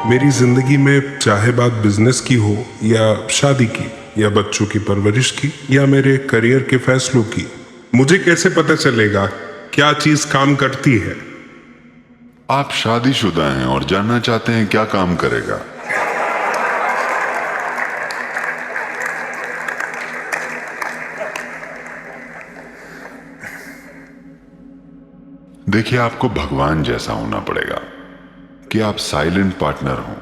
मेरी जिंदगी में चाहे बात बिजनेस की हो या शादी की या बच्चों की परवरिश की या मेरे करियर के फैसलों की, मुझे कैसे पता चलेगा क्या चीज काम करती है? आप शादीशुदा हैं और जानना चाहते हैं क्या काम करेगा। देखिए, आपको भगवान जैसा होना पड़ेगा कि आप साइलेंट पार्टनर हो।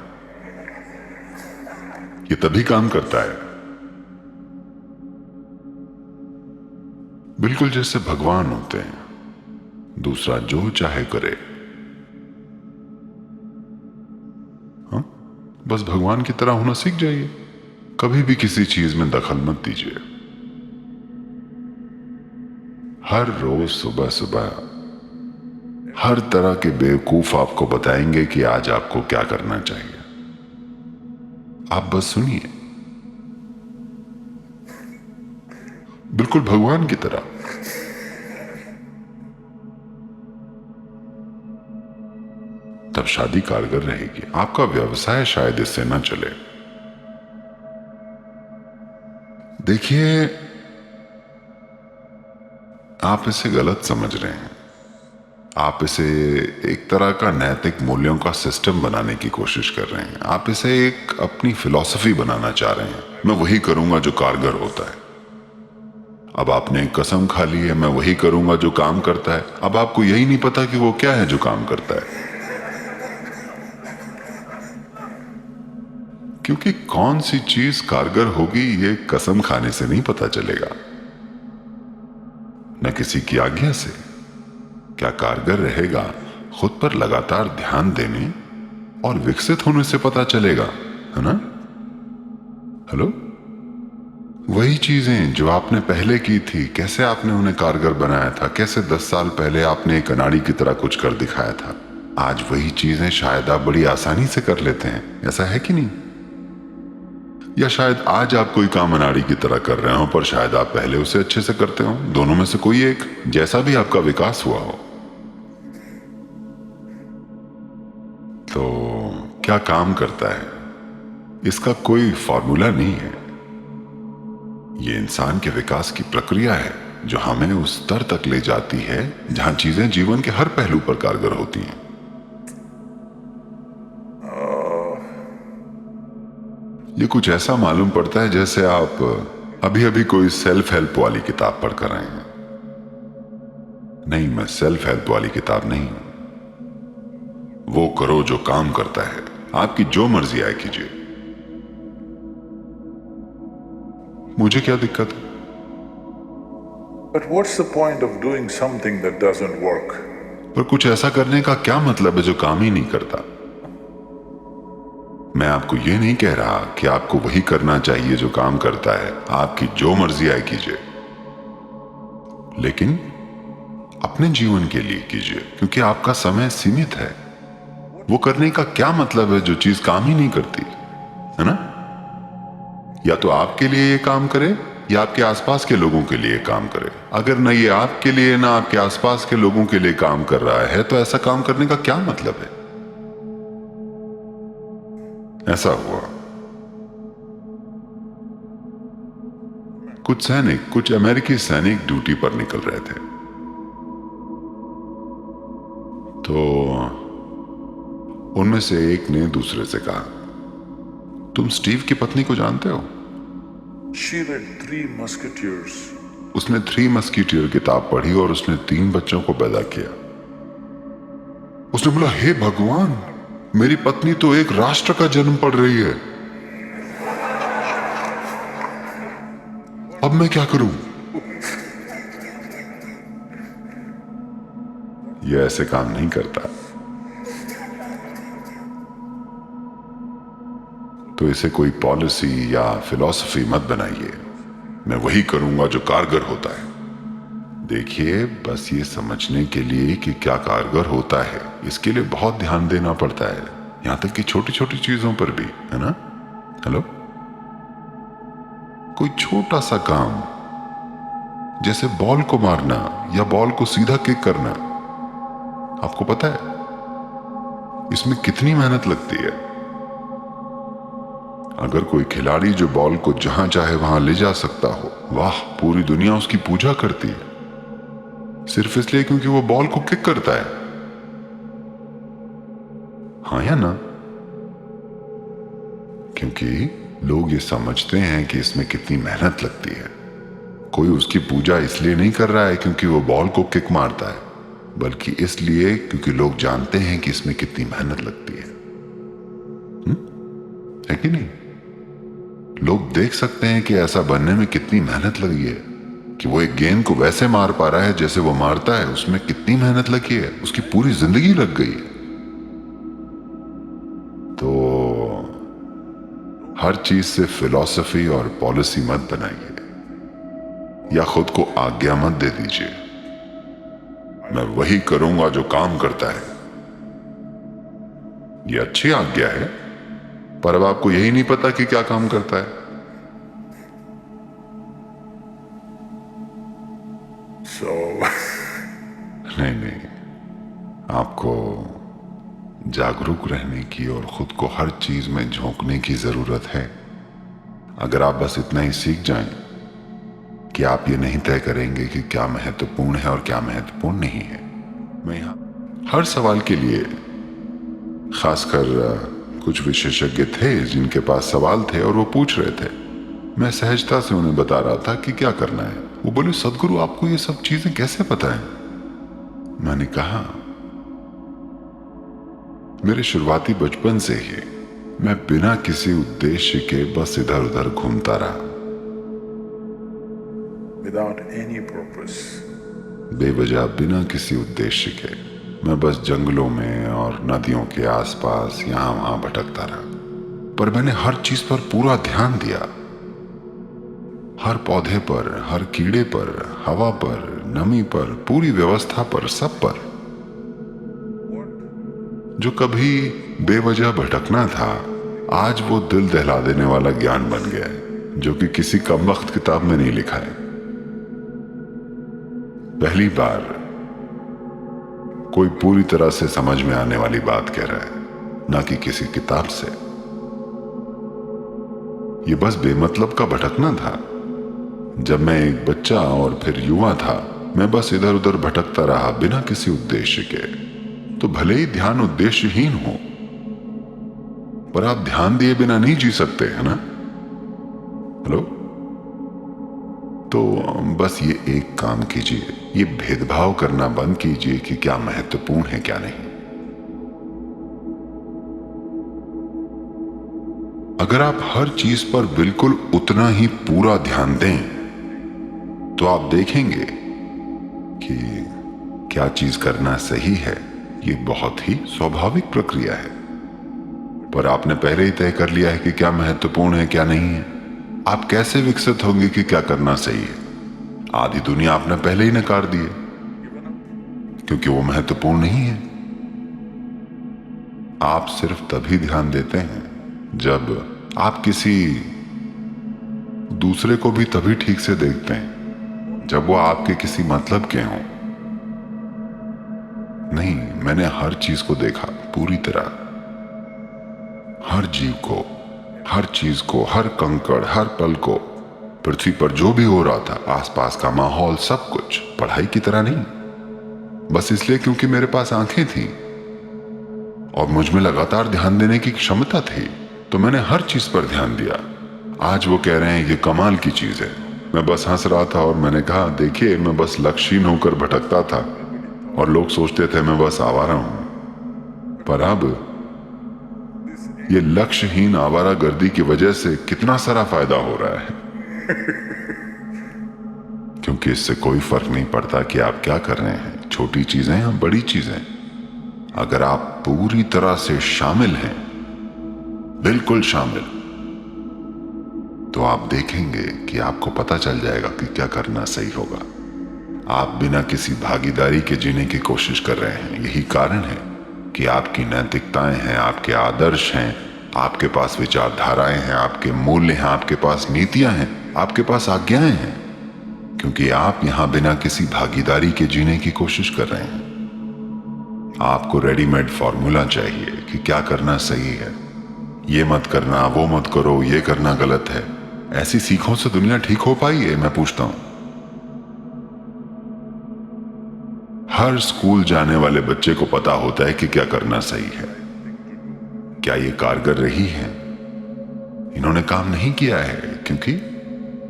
ये तभी काम करता है, बिल्कुल जैसे भगवान होते हैं, दूसरा जो चाहे करे। हाँ, बस भगवान की तरह होना सीख जाइए। कभी भी किसी चीज में दखल मत दीजिए। हर रोज सुबह सुबह हर तरह के बेवकूफ आपको बताएंगे कि आज आपको क्या करना चाहिए। आप बस सुनिए, बिल्कुल भगवान की तरह। तब शादी कारगर रहेगी। आपका व्यवसाय शायद इससे न चले। देखिए, आप इसे गलत समझ रहे हैं। आप इसे एक तरह का नैतिक मूल्यों का सिस्टम बनाने की कोशिश कर रहे हैं। आप इसे एक अपनी फिलॉसफी बनाना चाह रहे हैं। मैं वही करूंगा जो कारगर होता है। अब आपने एक कसम खा ली है, मैं वही करूंगा जो काम करता है। अब आपको यही नहीं पता कि वो क्या है जो काम करता है, क्योंकि कौन सी चीज कारगर होगी ये कसम खाने से नहीं पता चलेगा, न किसी की आज्ञा से। क्या कारगर रहेगा, खुद पर लगातार ध्यान देने और विकसित होने से पता चलेगा, है ना? हेलो? वही चीजें जो आपने पहले की थी, कैसे आपने उन्हें कारगर बनाया था, कैसे 10 साल पहले आपने एक अनाड़ी की तरह कुछ कर दिखाया था, आज वही चीजें शायद आप बड़ी आसानी से कर लेते हैं। ऐसा है कि नहीं? या शायद आज आप कोई काम अनाड़ी की तरह कर रहे हो, पर शायद आप पहले उसे अच्छे से करते हो। दोनों में से कोई एक, जैसा भी आपका विकास हुआ हो। तो क्या काम करता है, इसका कोई फॉर्मूला नहीं है। ये इंसान के विकास की प्रक्रिया है जो हमें उस स्तर तक ले जाती है जहां चीजें जीवन के हर पहलू पर कारगर होती हैं। ये कुछ ऐसा मालूम पड़ता है जैसे आप अभी अभी कोई सेल्फ हेल्प वाली किताब पढ़ कर आए हैं। नहीं, मैं सेल्फ हेल्प वाली किताब नहीं। वो करो जो काम करता है। आपकी जो मर्जी आए कीजिए, मुझे क्या दिक्कत है? But what's the point of doing something that doesn't work? पर कुछ ऐसा करने का क्या मतलब है जो काम ही नहीं करता? मैं आपको यह नहीं कह रहा कि आपको वही करना चाहिए जो काम करता है। आपकी जो मर्जी आए कीजिए, लेकिन अपने जीवन के लिए कीजिए, क्योंकि आपका समय सीमित है। वो करने का क्या मतलब है जो चीज काम ही नहीं करती, है ना? या तो आपके लिए ये काम करे या आपके आसपास के लोगों के लिए काम करे। अगर ना ये आपके लिए ना आपके आसपास के लोगों के लिए काम कर रहा है, तो ऐसा काम करने का क्या मतलब है? ऐसा हुआ, कुछ अमेरिकी सैनिक ड्यूटी पर निकल रहे थे। तो उनमें से एक ने दूसरे से कहा, तुम स्टीव की पत्नी को जानते हो? She read Three Musketeers. उसने 3 मस्कीटियर किताब पढ़ी और उसने 3 बच्चों को पैदा किया। उसने बोला, हे भगवान, मेरी पत्नी तो एक राष्ट्र का जन्म पढ़ रही है। अब मैं क्या करूं? यह ऐसे काम नहीं करता। तो इसे कोई पॉलिसी या फिलॉसफी मत बनाइए। मैं वही करूंगा जो कारगर होता है। देखिए, बस ये समझने के लिए कि क्या कारगर होता है, इसके लिए बहुत ध्यान देना पड़ता है, यहां तक कि छोटी छोटी चीजों पर भी, है ना? हेलो? कोई छोटा सा काम, जैसे बॉल को मारना या बॉल को सीधा किक करना, आपको पता है इसमें कितनी मेहनत लगती है? अगर कोई खिलाड़ी जो बॉल को जहां चाहे वहां ले जा सकता हो, वाह, पूरी दुनिया उसकी पूजा करती है, सिर्फ इसलिए क्योंकि वो बॉल को किक करता है। हाँ या ना? क्योंकि लोग ये समझते हैं कि इसमें कितनी मेहनत लगती है। कोई उसकी पूजा इसलिए नहीं कर रहा है क्योंकि वो बॉल को किक मारता है, बल्कि इसलिए क्योंकि लोग जानते हैं कि इसमें कितनी मेहनत लगती है कि नहीं? लोग देख सकते हैं कि ऐसा बनने में कितनी मेहनत लगी है, कि वो एक गेंद को वैसे मार पा रहा है जैसे वो मारता है, उसमें कितनी मेहनत लगी है, उसकी पूरी जिंदगी लग गई है। तो हर चीज से फिलॉसफी और पॉलिसी मत बनाइए, या खुद को आज्ञा मत दे दीजिए, मैं वही करूंगा जो काम करता है। ये अच्छी आज्ञा है, पर अब आपको यही नहीं पता कि क्या काम करता है। So, नहीं, आपको जागरूक रहने की और खुद को हर चीज में झोंकने की जरूरत है। अगर आप बस इतना ही सीख जाएं कि आप ये नहीं तय करेंगे कि क्या महत्वपूर्ण है और क्या महत्वपूर्ण नहीं है। मैं यहाँ हर सवाल के लिए, खासकर कुछ विशेषज्ञ थे जिनके पास सवाल थे और वो पूछ रहे थे, मैं सहजता से उन्हें बता रहा था कि क्या करना है। वो बोले, सदगुरु आपको ये सब चीजें कैसे पता है? मैंने कहा, मेरे शुरुआती बचपन से ही मैं बिना किसी उद्देश्य के बस इधर उधर घूमता रहा, without any purpose. बेवजह बिना किसी उद्देश्य के मैं बस जंगलों में और नदियों के आसपास यहां वहां भटकता रहा। पर मैंने हर चीज पर पूरा ध्यान दिया, हर पौधे पर, हर कीड़े पर, हवा पर, नमी पर, पूरी व्यवस्था पर, सब पर। जो कभी बेवजह भटकना था, आज वो दिल दहला देने वाला ज्ञान बन गया है, जो कि किसी कमबख्त किताब में नहीं लिखा है। पहली बार कोई पूरी तरह से समझ में आने वाली बात कह रहा है, ना कि किसी किताब से। ये बस बेमतलब का भटकना था। जब मैं एक बच्चा और फिर युवा था, मैं बस इधर उधर भटकता रहा बिना किसी उद्देश्य के। तो भले ही ध्यान उद्देश्यहीन हो, पर आप ध्यान दिए बिना नहीं जी सकते, है ना? हेलो? तो बस ये एक काम कीजिए, ये भेदभाव करना बंद कीजिए कि क्या महत्वपूर्ण है क्या नहीं। अगर आप हर चीज पर बिल्कुल उतना ही पूरा ध्यान दें, तो आप देखेंगे कि क्या चीज करना सही है, ये बहुत ही स्वाभाविक प्रक्रिया है। पर आपने पहले ही तय कर लिया है कि क्या महत्वपूर्ण है क्या नहीं है। आप कैसे विकसित होंगे कि क्या करना सही है? आधी दुनिया आपने पहले ही नकार दी है, क्योंकि वो महत्वपूर्ण नहीं है। आप सिर्फ तभी ध्यान देते हैं जब आप किसी दूसरे को भी तभी ठीक से देखते हैं जब वो आपके किसी मतलब के हों। नहीं, मैंने हर चीज को देखा पूरी तरह, हर जीव को, हर चीज को, हर कंकड़, हर पल को, पृथ्वी पर जो भी हो रहा था, आसपास का माहौल, सब कुछ पढ़ाई की तरह नहीं, बस इसलिए क्योंकि मेरे पास आंखें थी और मुझ में लगातार ध्यान देने की क्षमता थी, तो मैंने हर चीज पर ध्यान दिया। आज वो कह रहे हैं ये कमाल की चीज है, मैं बस हंस रहा था और मैंने कहा, देखिए मैं बस लक्ष्यहीन होकर भटकता था और लोग सोचते थे मैं बस आवारा हूं। पर अब ये लक्ष्यहीन आवारागर्दी की वजह से कितना सारा फायदा हो रहा है। क्योंकि इससे कोई फर्क नहीं पड़ता कि आप क्या कर रहे हैं, छोटी चीजें या बड़ी चीजें। अगर आप पूरी तरह से शामिल हैं, बिल्कुल शामिल, तो आप देखेंगे कि आपको पता चल जाएगा कि क्या करना सही होगा। आप बिना किसी भागीदारी के जीने की कोशिश कर रहे हैं। यही कारण है कि आपकी नैतिकताएं हैं, आपके आदर्श हैं, आपके पास विचारधाराएं हैं, आपके मूल्य हैं, आपके पास नीतियां हैं, आपके पास आज्ञाएं हैं, क्योंकि आप यहां बिना किसी भागीदारी के जीने की कोशिश कर रहे हैं। आपको रेडीमेड फॉर्मूला चाहिए कि क्या करना सही है, ये मत करना, वो मत करो, ये करना गलत है। ऐसी सीखों से दुनिया ठीक हो पाई है? मैं पूछता हूं। हर स्कूल जाने वाले बच्चे को पता होता है कि क्या करना सही है। क्या ये कारगर रही है? इन्होंने काम नहीं किया है क्योंकि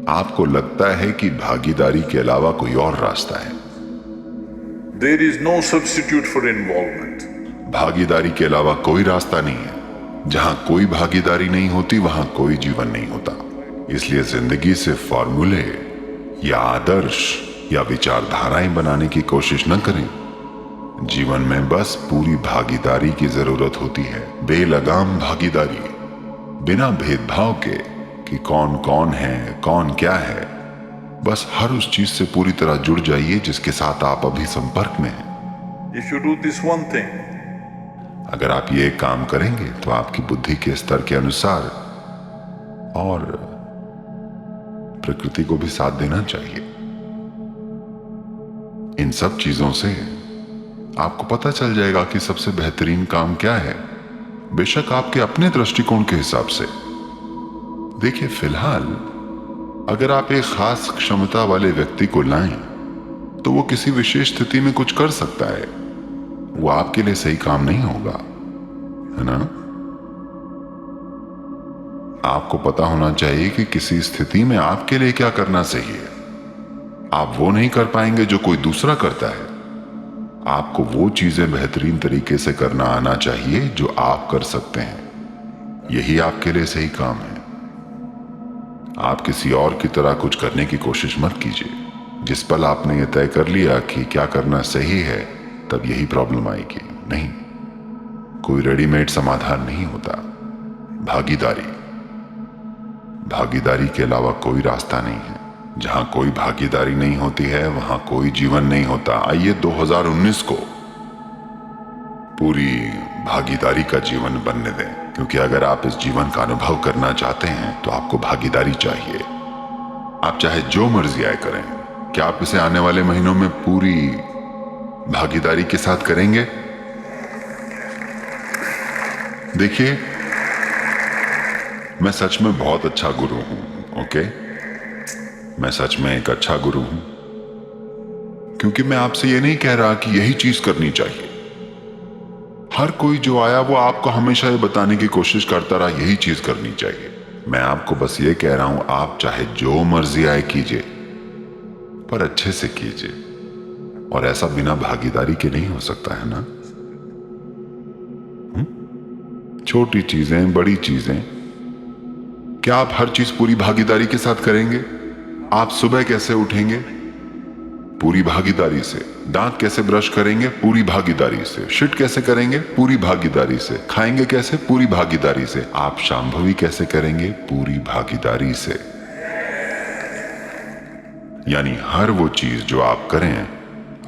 आपको लगता है कि भागीदारी के अलावा कोई और रास्ता है। There is no substitute for involvement. भागीदारी के अलावा कोई रास्ता नहीं है। जहां कोई भागीदारी नहीं होती वहां कोई जीवन नहीं होता। इसलिए जिंदगी से फॉर्मूले या आदर्श या विचारधाराएं बनाने की कोशिश न करें। जीवन में बस पूरी भागीदारी की जरूरत होती है, बेलगाम भागीदारी, बिना भेदभाव के कि कौन कौन है, कौन क्या है। बस हर उस चीज से पूरी तरह जुड़ जाइए जिसके साथ आप अभी संपर्क में हैं। If you do this one thing, अगर आप ये काम करेंगे तो आपकी बुद्धि के स्तर के अनुसार और प्रकृति को भी साथ देना चाहिए। इन सब चीजों से आपको पता चल जाएगा कि सबसे बेहतरीन काम क्या है, बेशक आपके अपने दृष्टिकोण के हिसाब से। देखिए, फिलहाल अगर आप एक खास क्षमता वाले व्यक्ति को लाएं तो वो किसी विशेष स्थिति में कुछ कर सकता है। वो आपके लिए सही काम नहीं होगा, है ना? आपको पता होना चाहिए कि किसी स्थिति में आपके लिए क्या करना चाहिए। आप वो नहीं कर पाएंगे जो कोई दूसरा करता है। आपको वो चीजें बेहतरीन तरीके से करना आना चाहिए जो आप कर सकते हैं। यही आपके लिए सही काम है। आप किसी और की तरह कुछ करने की कोशिश मत कीजिए। जिस पल आपने ये तय कर लिया कि क्या करना सही है, तब यही प्रॉब्लम आएगी। नहीं, कोई रेडीमेड समाधान नहीं होता। भागीदारी के अलावा कोई रास्ता नहीं है। जहां कोई भागीदारी नहीं होती है वहां कोई जीवन नहीं होता। आइए 2019 को पूरी भागीदारी का जीवन बनने दें, क्योंकि अगर आप इस जीवन का अनुभव करना चाहते हैं तो आपको भागीदारी चाहिए। आप चाहे जो मर्जी आए करें। क्या आप इसे आने वाले महीनों में पूरी भागीदारी के साथ करेंगे? देखिए, मैं सच में बहुत अच्छा गुरु हूं, ओके? मैं सच में एक अच्छा गुरु हूं, क्योंकि मैं आपसे ये नहीं कह रहा कि यही चीज करनी चाहिए। हर कोई जो आया वो आपको हमेशा ये बताने की कोशिश करता रहा यही चीज करनी चाहिए। मैं आपको बस ये कह रहा हूं, आप चाहे जो मर्जी आए कीजिए, पर अच्छे से कीजिए। और ऐसा बिना भागीदारी के नहीं हो सकता, है ना? छोटी चीजें, बड़ी चीजें, क्या आप हर चीज पूरी भागीदारी के साथ करेंगे? आप सुबह कैसे उठेंगे? पूरी भागीदारी से। दांत कैसे ब्रश करेंगे? पूरी भागीदारी से। शिट कैसे करेंगे? पूरी भागीदारी से। खाएंगे कैसे? पूरी भागीदारी से। आप शांभवी कैसे करेंगे? पूरी भागीदारी से। यानी हर वो चीज जो आप करें,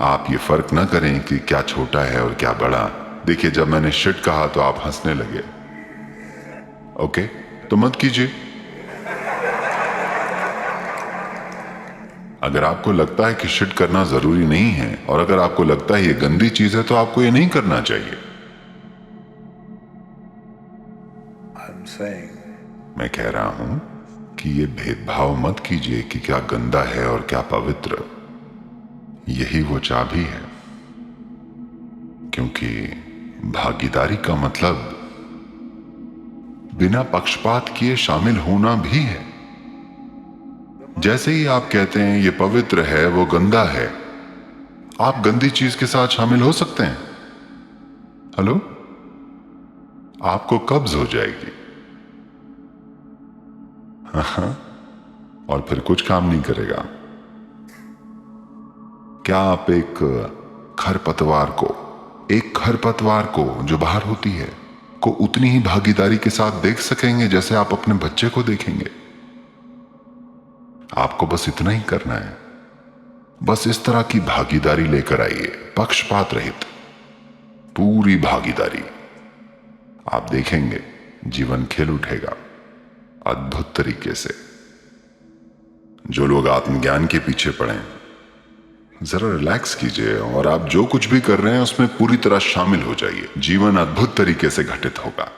आप ये फर्क ना करें कि क्या छोटा है और क्या बड़ा। देखिए, जब मैंने शिट कहा तो आप हंसने लगे, ओके? तो मत कीजिए। अगर आपको लगता है कि शिट करना जरूरी नहीं है और अगर आपको लगता है ये गंदी चीज है तो आपको ये नहीं करना चाहिए। I'm saying, मैं कह रहा हूं कि ये भेदभाव मत कीजिए कि क्या गंदा है और क्या पवित्र। यही वो चाबी है, क्योंकि भागीदारी का मतलब बिना पक्षपात किए शामिल होना भी है। जैसे ही आप कहते हैं ये पवित्र है, वो गंदा है, आप गंदी चीज के साथ शामिल हो सकते हैं। हेलो, आपको कब्ज हो जाएगी। हाँ, और फिर कुछ काम नहीं करेगा। क्या आप एक खरपतवार को जो बाहर होती है को उतनी ही भागीदारी के साथ देख सकेंगे जैसे आप अपने बच्चे को देखेंगे? आपको बस इतना ही करना है। बस इस तरह की भागीदारी लेकर आइए, पक्षपात रहित पूरी भागीदारी। आप देखेंगे जीवन खिल उठेगा अद्भुत तरीके से। जो लोग आत्मज्ञान के पीछे पड़े, जरा रिलैक्स कीजिए और आप जो कुछ भी कर रहे हैं उसमें पूरी तरह शामिल हो जाइए। जीवन अद्भुत तरीके से घटित होगा।